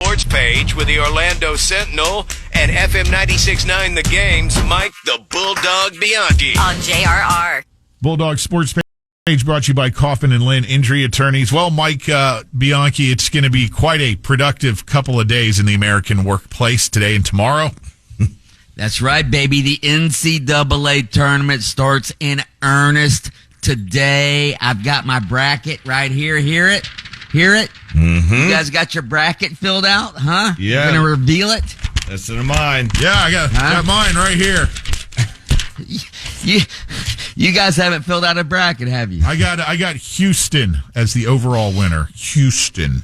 Sports page with the Orlando Sentinel and FM 96.9 The Game's Mike the Bulldog Bianchi. On JRR. Bulldog Sports page brought to you by Coffin and Lynn Injury Attorneys. Well, Mike Bianchi, it's going to be quite a productive couple of days in the American workplace today and tomorrow. That's right, baby. The NCAA tournament starts in earnest today. I've got my bracket right here. Hear it? Hear it? Mm-hmm. You guys got your bracket filled out, huh? Yeah. You're going to reveal it? That's in mine. Yeah, I got mine right here. You guys haven't filled out a bracket, have you? I got Houston as the overall winner. Houston.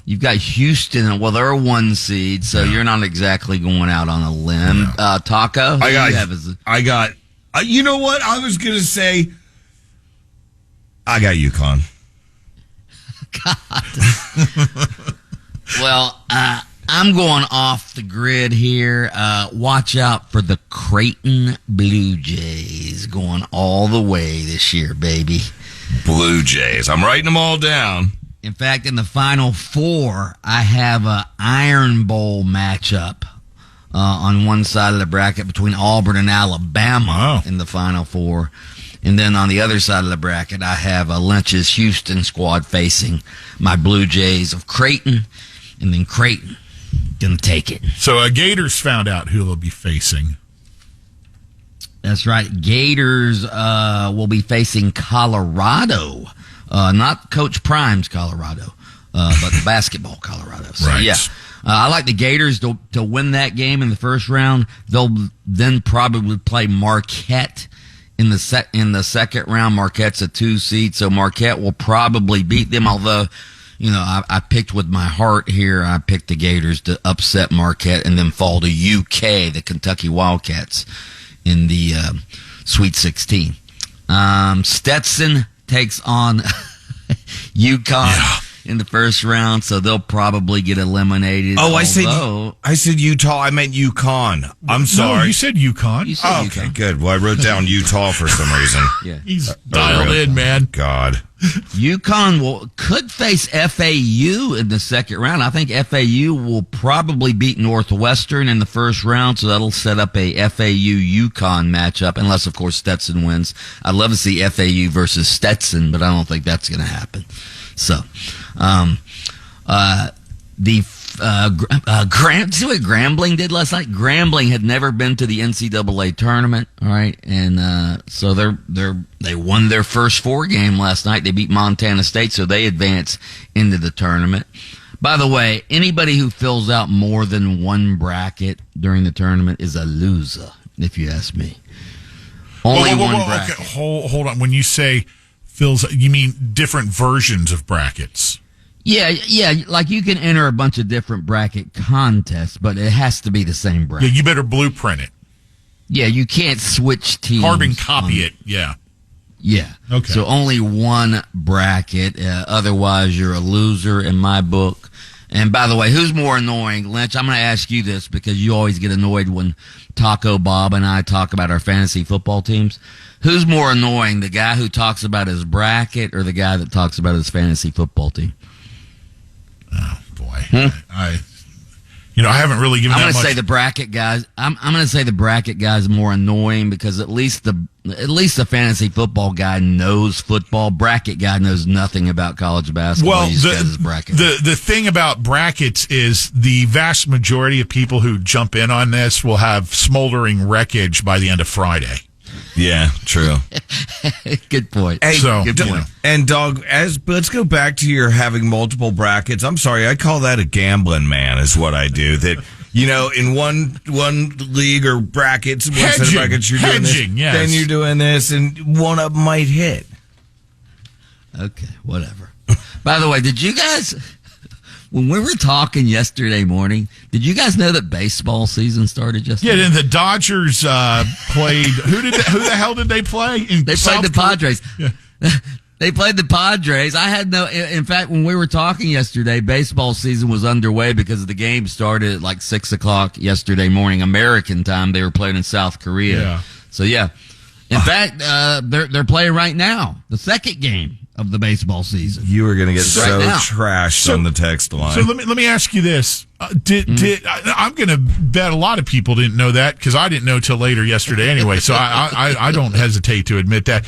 You've got Houston. Well, they're a 1 seed, so you're not exactly going out on a limb. Yeah. Taco? You know what? I was going to say, I got UConn. God. Well, I'm going off the grid here. Watch out for the Creighton Blue Jays going all the way this year, baby. Blue Jays. I'm writing them all down. In fact, in the Final Four, I have an Iron Bowl matchup on one side of the bracket between Auburn and Alabama in the Final Four. And then on the other side of the bracket, I have a Lynch's Houston squad facing my Blue Jays of Creighton. And then Creighton going to take it. So Gators found out who they'll be facing. That's right. Gators will be facing Colorado. Not Coach Prime's Colorado, but the basketball Colorado. So, right. Yeah. I like the Gators to win that game in the first round. They'll then probably play Marquette in the second round. Marquette's a 2 seed, so Marquette will probably beat them. Although, I picked with my heart here. I picked the Gators to upset Marquette and then fall to UK, the Kentucky Wildcats, in the Sweet 16. Stetson takes on UConn in the first round, so they'll probably get eliminated. I said Utah. I meant UConn. I'm sorry. No, you said UConn. You said okay, UConn. good. Well, I wrote down Utah for some reason. Yeah. He's dialed in, man. God. UConn could face FAU in the second round. I think FAU will probably beat Northwestern in the first round, so that'll set up a FAU-UConn matchup, unless, of course, Stetson wins. I'd love to see FAU versus Stetson, but I don't think that's going to happen. So, see what Grambling did last night? Grambling had never been to the NCAA tournament, all right, and so they won their first 4 game last night. They beat Montana State, so they advance into the tournament. By the way, anybody who fills out more than one bracket during the tournament is a loser, if you ask me. Only one bracket. Okay, hold on. When you say fills, you mean different versions of brackets? Yeah, like you can enter a bunch of different bracket contests, but it has to be the same bracket. Yeah, you better blueprint it. Yeah, you can't switch teams. Carbon copy it, yeah. Yeah. Okay. So only one bracket. Otherwise, you're a loser in my book. And by the way, who's more annoying? Lynch, I'm going to ask you this because you always get annoyed when Taco Bob and I talk about our fantasy football teams. Who's more annoying, the guy who talks about his bracket or the guy that talks about his fantasy football team? Oh boy, I haven't really given. I'm going to say the bracket guys. I'm going to say the bracket guys more annoying because at least the fantasy football guy knows football. Bracket guy knows nothing about college basketball. Well, He just has his bracket. the thing about brackets is the vast majority of people who jump in on this will have smoldering wreckage by the end of Friday. Yeah, true. Good point. Hey, Good point. And dog, let's go back to your having multiple brackets. I'm sorry, I call that a gambling man. Is what I do. That in one league or brackets, one set of brackets, you're doing this, yes. Then you're doing this, and one of them might hit. Okay, whatever. By the way, did you guys? When we were talking yesterday morning, did you guys know that baseball season started yesterday? Yeah, and the Dodgers played. Who the hell did they play? They played the Padres. Yeah. They played the Padres. I had no. In fact, when we were talking yesterday, baseball season was underway because the game started at like 6:00 yesterday morning American time. They were playing in South Korea. Yeah. So yeah, in fact, they're playing right now, the second game of the baseball season. You were going to get so now. trashed on the text line. So let me ask you this: I'm going to bet a lot of people didn't know that because I didn't know till later yesterday anyway. So I don't hesitate to admit that.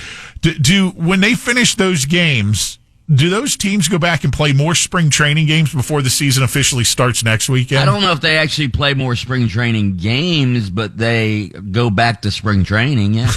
When they finish those games, do those teams go back and play more spring training games before the season officially starts next weekend? I don't know if they actually play more spring training games, but they go back to spring training, yeah.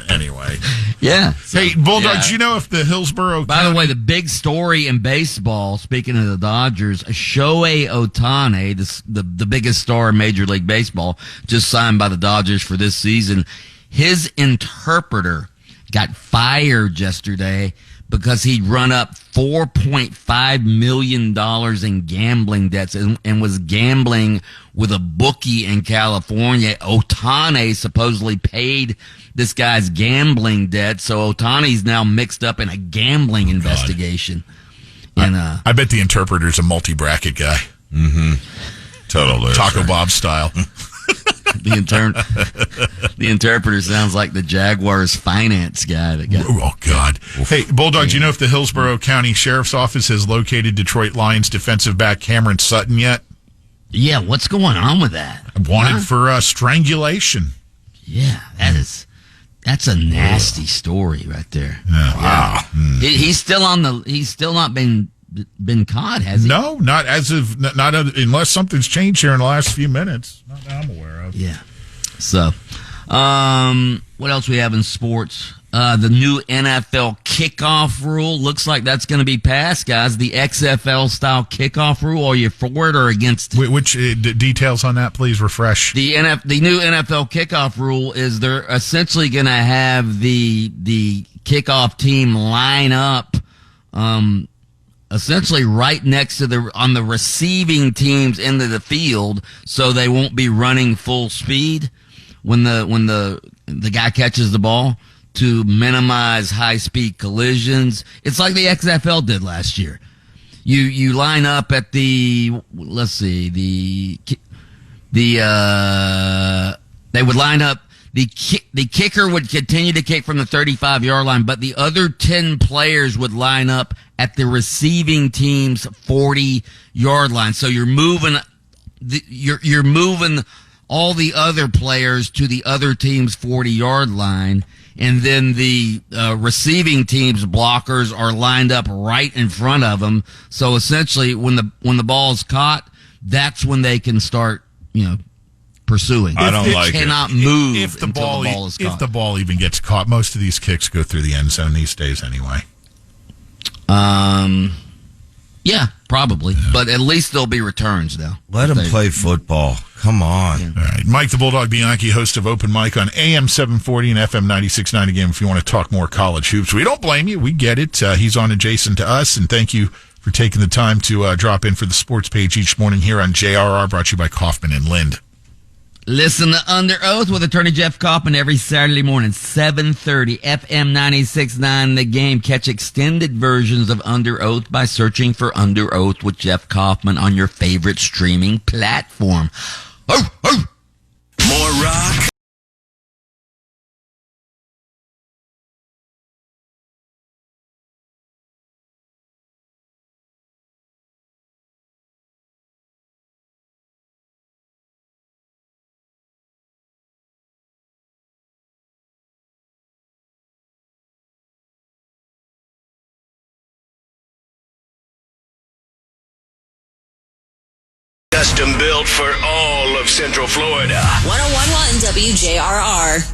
Anyway. Yeah. Hey, Bulldogs, you know if the Hillsborough By the way, the big story in baseball, speaking of the Dodgers, Shohei Ohtani, the biggest star in Major League Baseball, just signed by the Dodgers for this season. His interpreter got fired yesterday because he'd run up $4.5 million in gambling debts and was gambling with a bookie in California. Ohtani supposedly paid this guy's gambling debt, so Ohtani's now mixed up in a gambling investigation. And I bet the interpreter's a multi-bracket guy. Mm-hmm. Total Taco Bob style. The interpreter sounds like the Jaguars finance guy. Oh, God. Hey, Bulldog, do you know if the Hillsborough County Sheriff's Office has located Detroit Lions defensive back Cameron Sutton yet? Yeah, what's going on with that? Wanted for strangulation. Yeah, that's a nasty story right there. Wow. He's still not been caught, has he? No, not unless something's changed here in the last few minutes. Not that I'm aware of. Yeah. So, what else we have in sports? The new NFL kickoff rule looks like that's going to be passed, guys. The XFL style kickoff rule. Are you for it or against it? Which details on that, please refresh. The new NFL kickoff rule is they're essentially going to have the kickoff team line up, essentially right next to on the receiving team's end of the field, so they won't be running full speed when the guy catches the ball, to minimize high speed collisions. It's like the XFL did last year. You line up at they would line up. The kicker would continue to kick from the 35-yard line, but the other 10 players would line up at the receiving team's 40-yard line. So you're moving all the other players to the other team's 40-yard line, and then the receiving team's blockers are lined up right in front of them. So essentially, when the ball is caught, that's when they can start, pursuing. I don't like it. Cannot move if the until ball the ball is caught. If the ball even gets caught, most of these kicks go through the end zone these days anyway. Yeah, probably. Yeah. But at least there'll be returns now. Let them play football. Come on. Yeah. All right. Mike the Bulldog Bianchi, host of Open Mic on AM 740 and FM 96.9 again if you want to talk more college hoops. We don't blame you. We get it. He's on adjacent to us, and thank you for taking the time to drop in for the sports page each morning here on JRR, brought to you by Kaufman and Lind. Listen to Under Oath with attorney Jeff Kaufman every Saturday morning, 7:30, FM 96.9 The Game. Catch extended versions of Under Oath by searching for Under Oath with Jeff Kaufman on your favorite streaming platform. More rock. Custom built for all of Central Florida. 101.1 WJRR.